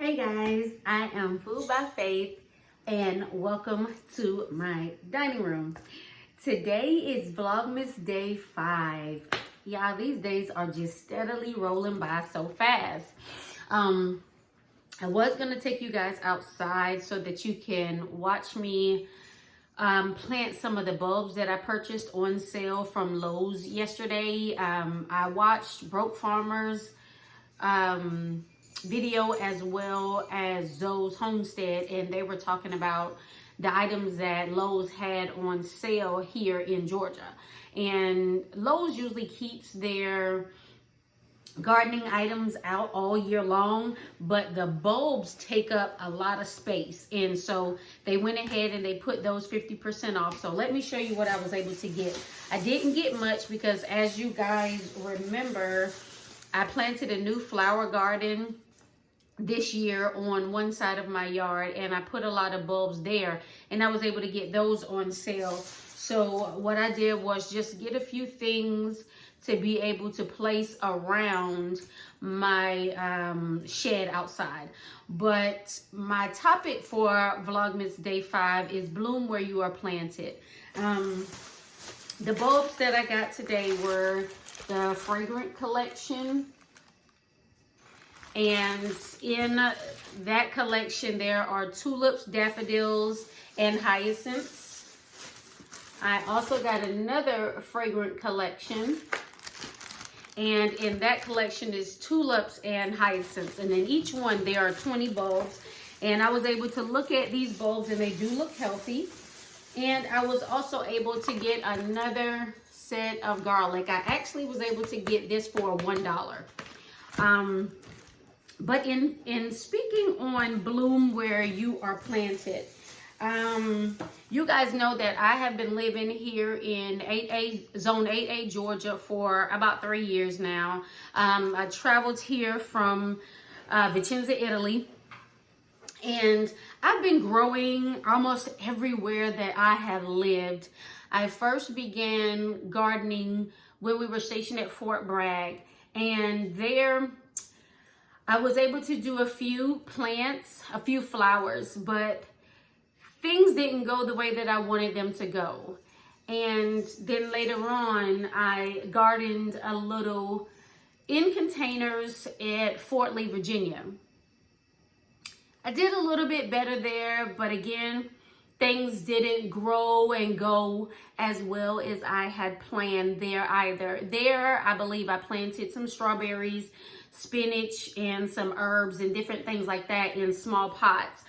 Hey guys, I am Food by Faith and welcome to my dining room. Today is Vlogmas Day 5. Y'all, these days are just steadily rolling by so fast. I was going to take you guys outside so that you can watch me plant some of the bulbs that I purchased on sale from Lowe's yesterday. I watched Broke Farmers video as well as Zoe's Homestead, and they were talking about the items that Lowe's had on sale here in Georgia. And Lowe's usually keeps their gardening items out all year long, but the bulbs take up a lot of space, and so they went ahead and they put those 50% off. So let me show you what I was able to get. I didn't get much because, as you guys remember, I planted a new flower garden this year on one side of my yard, and I put a lot of bulbs there, and I was able to get those on sale. So what I did was just get a few things to be able to place around my shed outside. But my topic for Vlogmas Day 5 is bloom where you are planted. The bulbs that I got today were the Fragrant Collection. And in that collection, there are tulips, daffodils, and hyacinths. I also got another Fragrant Collection. And in that collection is tulips and hyacinths. And in each one, there are 20 bulbs. And I was able to look at these bulbs, and they do look healthy. And I was also able to get another set of garlic. I actually was able to get this for $1. But in speaking on bloom where you are planted, you guys know that I have been living here in Zone 8A, Georgia for about 3 years now. I traveled here from Vicenza, Italy, and I've been growing almost everywhere that I have lived. I first began gardening when we were stationed at Fort Bragg, and there I was able to do a few plants, a few flowers, but things didn't go the way that I wanted them to go. And then later on, I gardened a little in containers at Fort Lee, Virginia. I did a little bit better there, but again, things didn't grow and go as well as I had planned there either. There, I believe I planted some strawberries, spinach, and some herbs and different things like that in small pots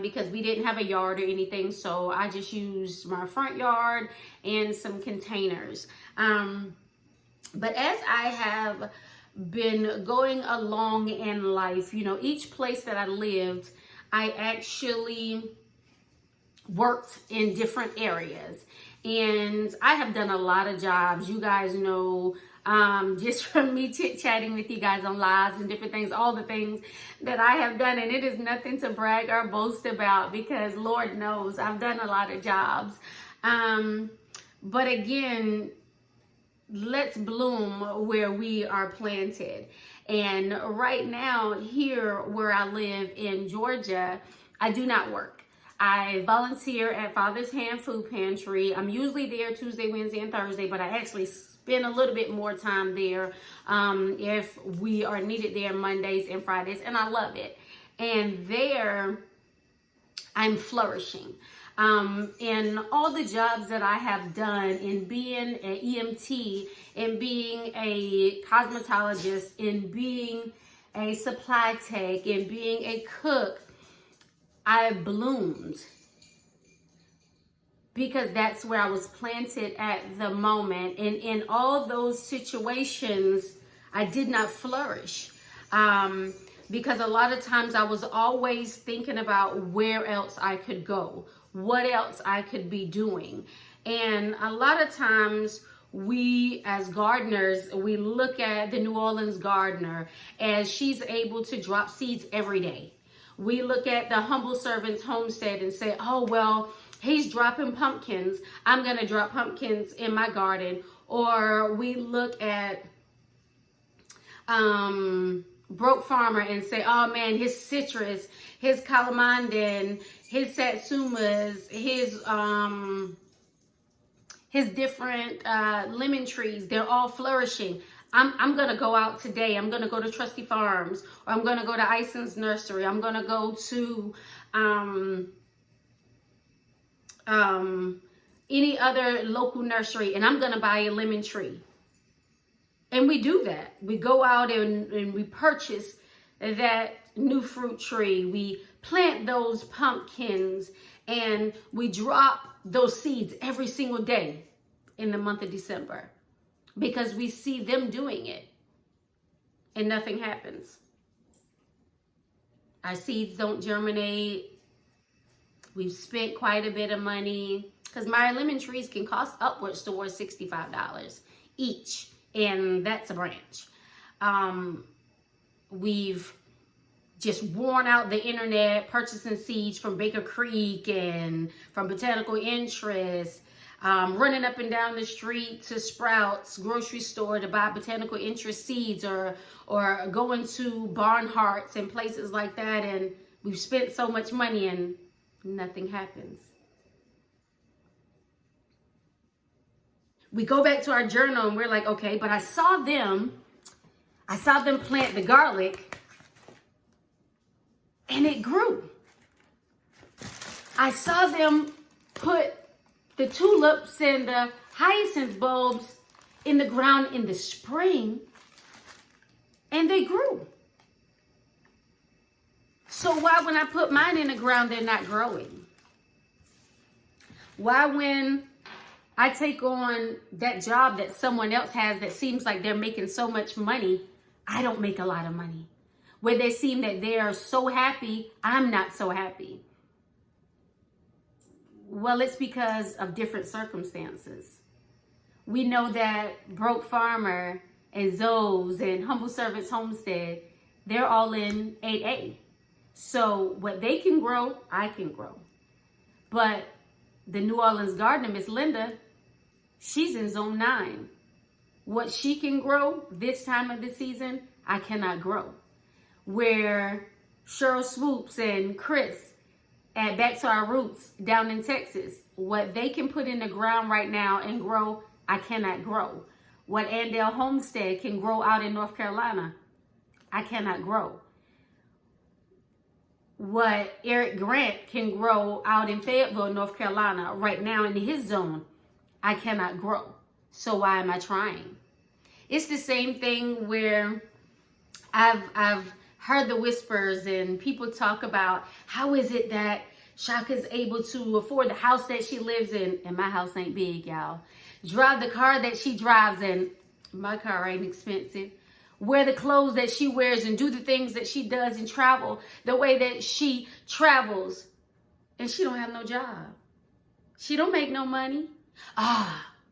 because we didn't have a yard or anything, so I just used my front yard and some containers. But as I have been going along in life, you know, each place that I lived, I actually worked in different areas, and I have done a lot of jobs. You guys know, just from me chit-chatting with you guys on lives and different things, all the things that I have done, and it is nothing to brag or boast about because Lord knows I've done a lot of jobs. But again, let's bloom where we are planted. And right now, here where I live in Georgia, I do not work. I volunteer at Father's Hand Food Pantry. I'm usually there Tuesday, Wednesday, and Thursday, but I actually spend a little bit more time there if we are needed there Mondays and Fridays, and I love it. And there, I'm flourishing. In all the jobs that I have done, in being an EMT, in being a cosmetologist, in being a supply tech, in being a cook, I bloomed because that's where I was planted at the moment. And in all those situations, I did not flourish because a lot of times I was always thinking about where else I could go, what else I could be doing. And a lot of times we as gardeners, we look at the New Orleans gardener as she's able to drop seeds every day. We look at the humble servant's homestead and say, oh, well, he's dropping pumpkins. I'm going to drop pumpkins in my garden. Or we look at broke farmer and say, oh man, his citrus, his calamandin, his satsumas, his different lemon trees, they're all flourishing. I'm going to go out today. I'm going to go to Trusty Farms, or I'm going to go to Ison's Nursery. I'm going to go to any other local nursery, and I'm going to buy a lemon tree. And we do that. We go out and we purchase that new fruit tree. We plant those pumpkins, and we drop those seeds every single day in the month of December, because we see them doing it and nothing happens. Our seeds don't germinate. We've spent quite a bit of money, because my lemon trees can cost upwards towards $65 each, and that's a branch. We've just worn out the internet purchasing seeds from Baker Creek and from Botanical Interest, running up and down the street to Sprouts grocery store to buy Botanical Interest seeds, or going to Barnhart's and places like that, and we've spent so much money and nothing happens. We go back to our journal and we're like, okay, but I saw them plant the garlic and it grew. I saw them put the tulips and the hyacinth bulbs in the ground in the spring, and they grew. So why when I put mine in the ground, they're not growing? Why when I take on that job that someone else has that seems like they're making so much money, I don't make a lot of money? Where they seem that they are so happy, I'm not so happy. Well, it's because of different circumstances. We know that Broke Farmer and Zoe's and Humble Servants Homestead, they're all in 8A. So what they can grow, I can grow. But the New Orleans gardener, Miss Linda, she's in zone 9. What she can grow this time of the season, I cannot grow. Where Cheryl Swoops and Chris at Back to Our Roots down in Texas, what they can put in the ground right now and grow, I cannot grow. What Andale Homestead can grow out in North Carolina, I cannot grow. What Eric Grant can grow out in Fayetteville, North Carolina, right now in his zone, I cannot grow. So why am I trying? It's the same thing where I've heard the whispers and people talk about how is it that Shaka's able to afford the house that she lives in, and my house ain't big, y'all. Drive the car that she drives in, my car ain't expensive. Wear the clothes that she wears and do the things that she does and travel the way that she travels. And she don't have no job. She don't make no money.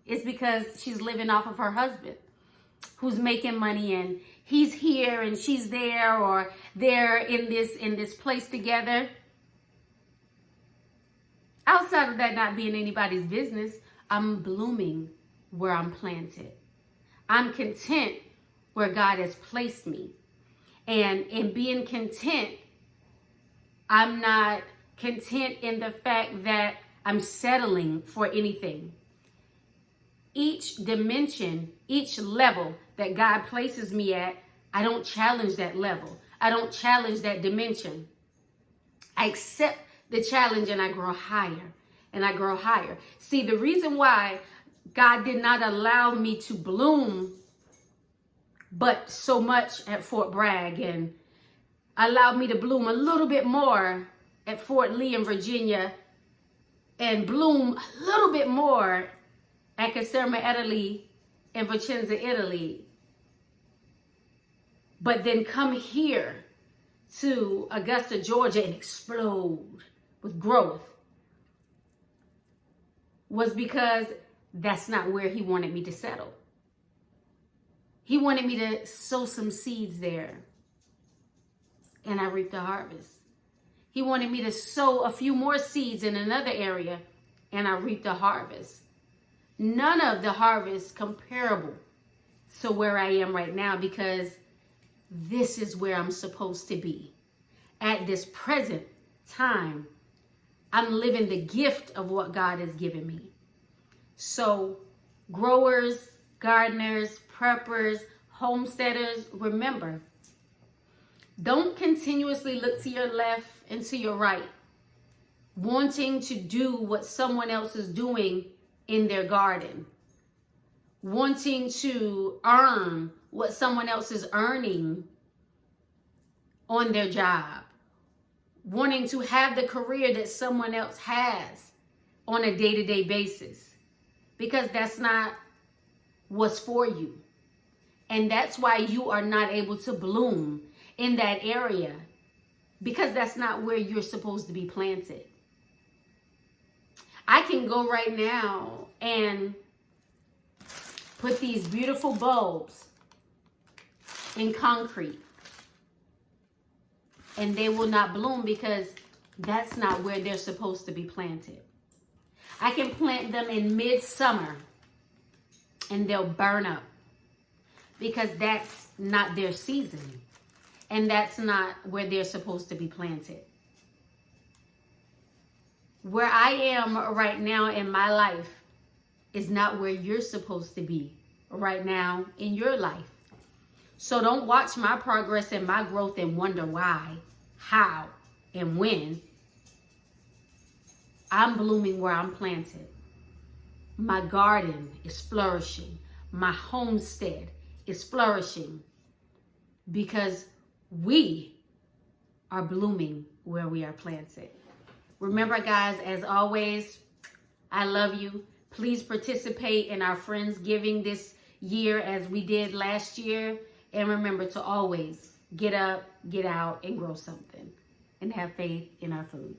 It's because she's living off of her husband, who's making money, and he's here and she's there, or they're in this place together. Outside of that not being anybody's business, I'm blooming where I'm planted. I'm content where God has placed me. And in being content, I'm not content in the fact that I'm settling for anything. Each dimension, each level that God places me at, I don't challenge that level. I don't challenge that dimension. I accept the challenge and I grow higher and I grow higher. See, the reason why God did not allow me to bloom but so much at Fort Bragg, and allowed me to bloom a little bit more at Fort Lee in Virginia, and bloom a little bit more at Caserma, Italy, in Vicenza, Italy, but then come here to Augusta, Georgia, and explode with growth, was because that's not where he wanted me to settle. He wanted me to sow some seeds there, and I reaped the harvest. He wanted me to sow a few more seeds in another area, and I reaped the harvest. None of the harvest comparable to where I am right now, because this is where I'm supposed to be. At this present time, I'm living the gift of what God has given me. So growers, gardeners, preppers, homesteaders, remember, don't continuously look to your left and to your right, wanting to do what someone else is doing in their garden, wanting to earn what someone else is earning on their job, wanting to have the career that someone else has on a day-to-day basis, because that's not what's for you. And that's why you are not able to bloom in that area, because that's not where you're supposed to be planted. I can go right now and put these beautiful bulbs in concrete, and they will not bloom because that's not where they're supposed to be planted. I can plant them in midsummer and they'll burn up because that's not their season, and that's not where they're supposed to be planted. Where I am right now in my life is not where you're supposed to be right now in your life. So don't watch my progress and my growth and wonder why, how, and when. I'm blooming where I'm planted. My garden is flourishing. My homestead is flourishing because we are blooming where we are planted. Remember, guys, as always, I love you. Please participate in our Friendsgiving this year as we did last year. And remember to always get up, get out, and grow something. And have faith in our food.